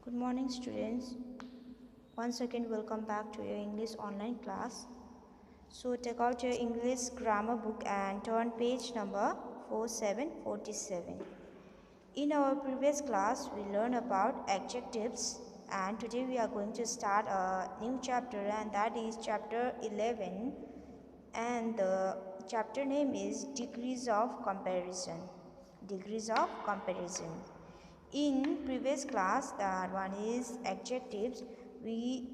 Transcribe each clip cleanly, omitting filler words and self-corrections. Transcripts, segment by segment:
Good morning, students. Once again, welcome back to your English online class. So, take out your English grammar book and turn page number 4747. In our previous class, we learned about adjectives, and today we are going to start a new chapter, and that is chapter 11. And the chapter name is Degrees of Comparison. Degrees of Comparison. In previous class, that one is adjectives. We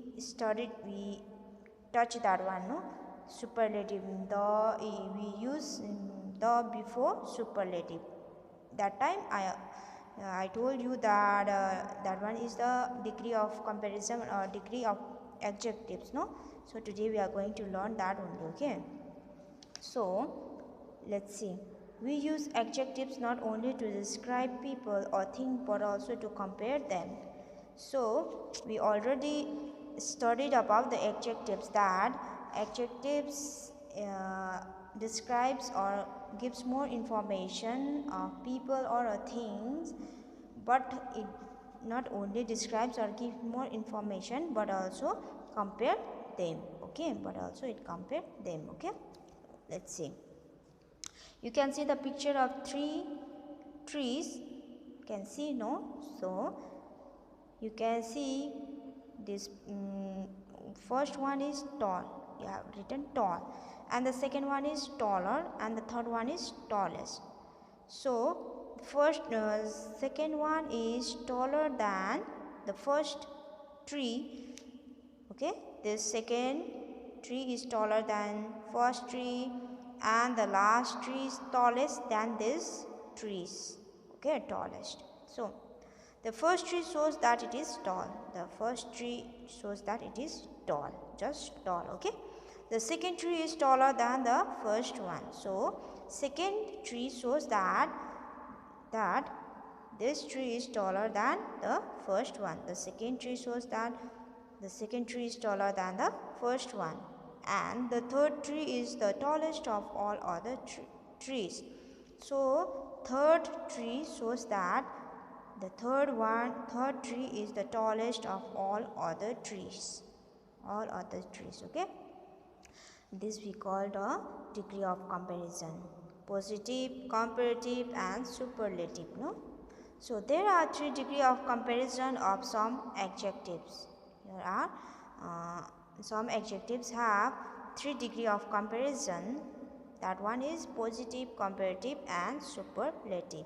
touched that one, no? Superlative. We use the before superlative. That time I told you that that one is the degree of comparison or degree of adjectives, no? So today we are going to learn that only, okay? So let's see. We use adjectives not only to describe people or things but also to compare them. So we already studied about the adjectives, that adjectives describes or gives more information of people or things, but it not only describes or gives more information but also compare them, okay? But also it compare them, okay? Let's see. You can see the picture of three trees. You can see, no? So you can see this first one is tall. You have written tall, and the second one is taller, and the third one is tallest. So second one is taller than the first tree, okay? This second tree is taller than first tree, and the last tree is tallest than this trees, okay? Tallest. So the first tree shows that it is tall. The first tree shows that it is tall, just tall, okay? The second tree is taller than the first one. So second tree shows that this tree is taller than the first one. The second tree shows that the second tree is taller than the first one. And the third tree is the tallest of all other trees. So third tree shows that the third tree is the tallest of all other trees. All other trees, okay? This we called a degree of comparison. Positive, comparative and superlative, no? So there are three degrees of comparison of some adjectives. Here are some adjectives have three degrees of comparison. That one is positive, comparative and superlative.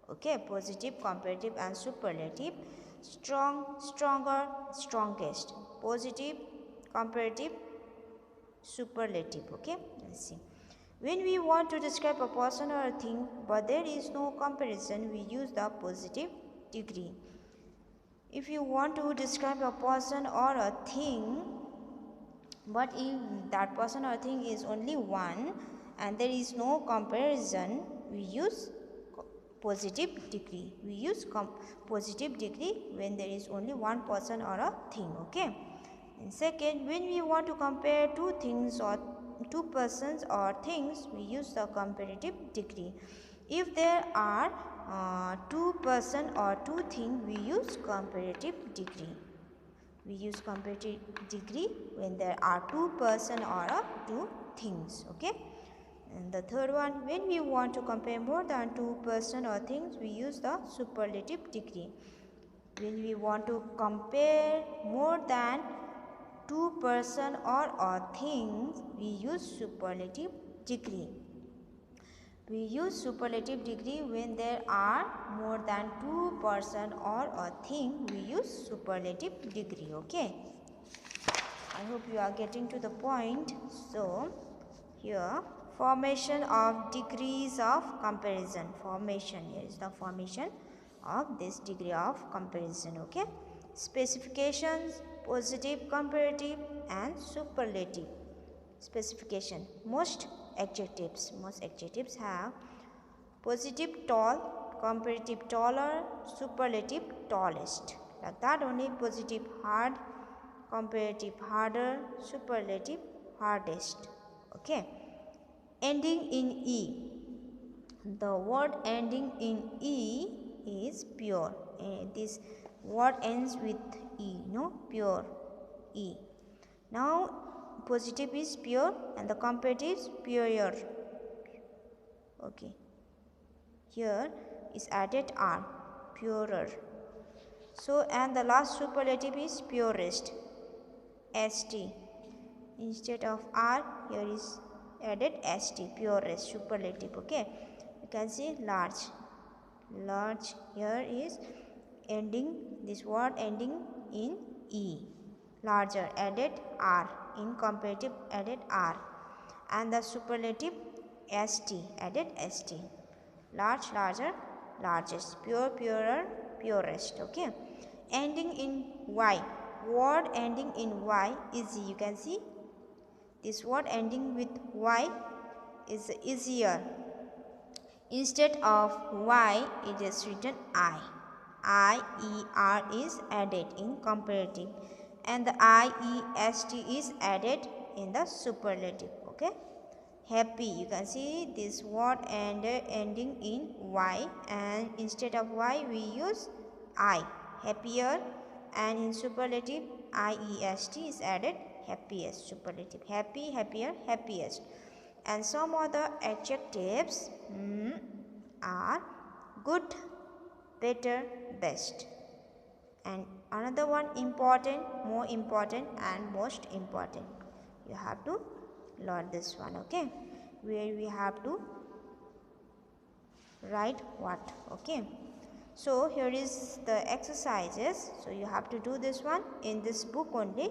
Okay, positive, comparative and superlative. Strong, stronger, strongest. Positive, comparative, superlative, okay? Let's see. When we want to describe a person or a thing but there is no comparison, we use the positive degree. If you want to describe a person or a thing, but if that person or thing is only one and there is no comparison, we use positive degree. We use positive degree when there is only one person or a thing, okay? And second, when we want to compare two things or two persons or things, we use the comparative degree. If there are two person or two things, we use comparative degree. We use comparative degree when there are two person or two things, okay? And the third one, when we want to compare more than two person or things, we use the superlative degree. When we want to compare more than two person or things, we use superlative degree. We use superlative degree when there are more than two person or a thing, we use superlative degree, okay? I hope you are getting to the point. So here, formation of degrees of comparison. Formation, here is the formation of this degree of comparison, okay? Specifications, positive, comparative and superlative. Specification. Most adjectives have positive tall, comparative taller, superlative tallest. Like that only. Positive hard, comparative harder, superlative hardest, okay? Ending in E. The word ending in E is pure. This Word ends with E, no, pure, E. Now positive is pure and the comparative is purer. Okay. Here is added R, purer. So, and the last superlative is purest, ST. Instead of R, here is added ST, purest, superlative. Okay. You can see large. Large here is ending, this word ending in E. Larger, added R. In comparative, added R. And the superlative ST, added ST. Large, larger, largest. Pure, purer, purest. Okay. Ending in Y. Word ending in Y, easy. You can see this word ending with Y is easier. Instead of Y, it is written I. I-E-R is added in comparative and the I-E-S-T is added in the superlative. Okay. Happy, you can see this word ending in Y and instead of Y we use I. Happier, and in superlative I-E-S-T is added, happiest, superlative. Happy, happier, happiest. And some other adjectives are good, better, best. And another one, important, more important, and most important. You have to learn this one. Okay, where we have to write what. Okay, so here is the exercises. So you have to do this one in this book only.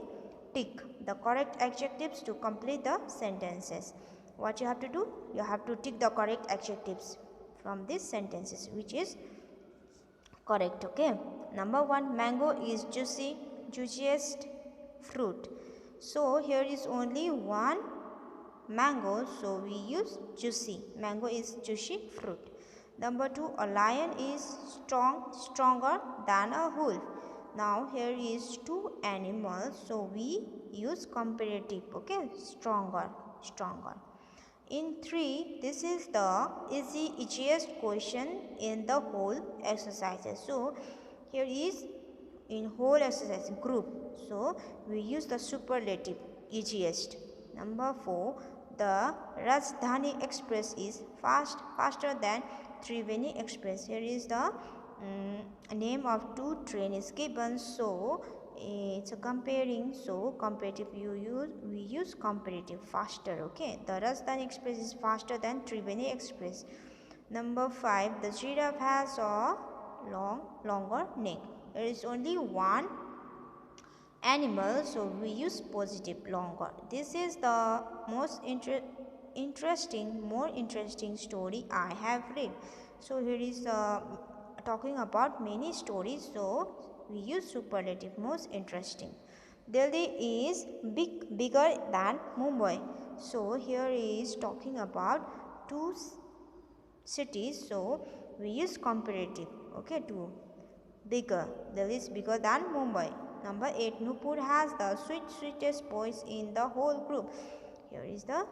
Tick the correct adjectives to complete the sentences. What you have to do? You have to tick the correct adjectives from these sentences which is correct. Okay, number 1, mango is juicy, juiciest fruit. So here is only one mango, so we use juicy. Mango is juicy fruit. Number 2, a lion is strong, stronger than a wolf. Now here is two animals, so we use comparative. Okay, stronger, stronger. In 3, this is the easiest question in the whole exercises. So here is in whole exercise group, so we use the superlative, easiest. Number 4, the Rajdhani Express is faster than Triveni Express. Here is the name of two train is given, so it's a comparing, so comparative we use comparative, faster. Okay, the Rajdhani Express is faster than Triveni Express. Number 5, the giraffe has a longer neck. There is only one animal, so we use positive, longer. This is the most more interesting story I have read. So here is talking about many stories, so we use superlative, most interesting. Delhi is bigger than Mumbai. So here is talking about two cities, so we use comparative. Okay, two, bigger. Delhi is bigger than Mumbai. Number 8, Nupur has the sweetest voice in the whole group. Here is the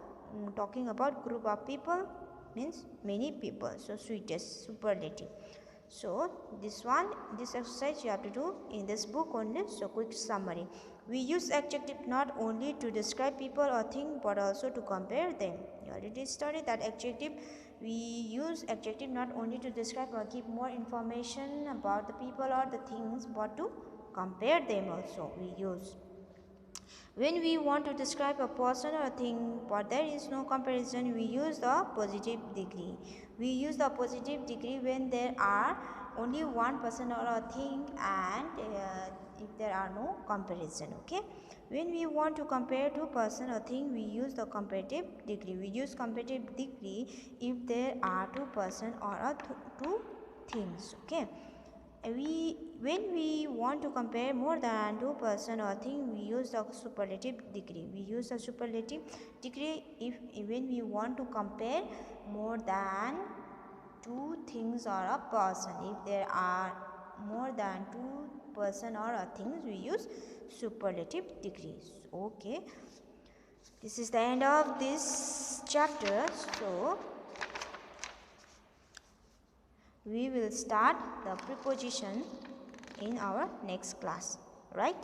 talking about group of people, means many people, so sweetest, superlative. So this exercise you have to do in this book only. So quick summary, we use adjective not only to describe people or things but also to compare them. You already studied that adjective. We use adjective not only to describe or give more information about the people or the things but to compare them also we use. When we want to describe a person or thing but there is no comparison, we use the positive degree. We use the positive degree when there are only one person or a thing and if there are no comparison. Okay, when we want to compare two person or thing, we use the comparative degree. We use comparative degree if there are two person or two things. Okay, when we want to compare more than two person or thing, we use the superlative degree. We use the superlative degree when we want to compare more than two things or a person. If there are more than two person or a things, we use superlative degrees. Okay, this is the end of this chapter. So we will start the preposition in our next class, right?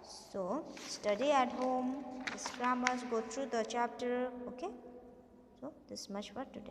So study at home, this grammars, go through the chapter, okay? So this much for today.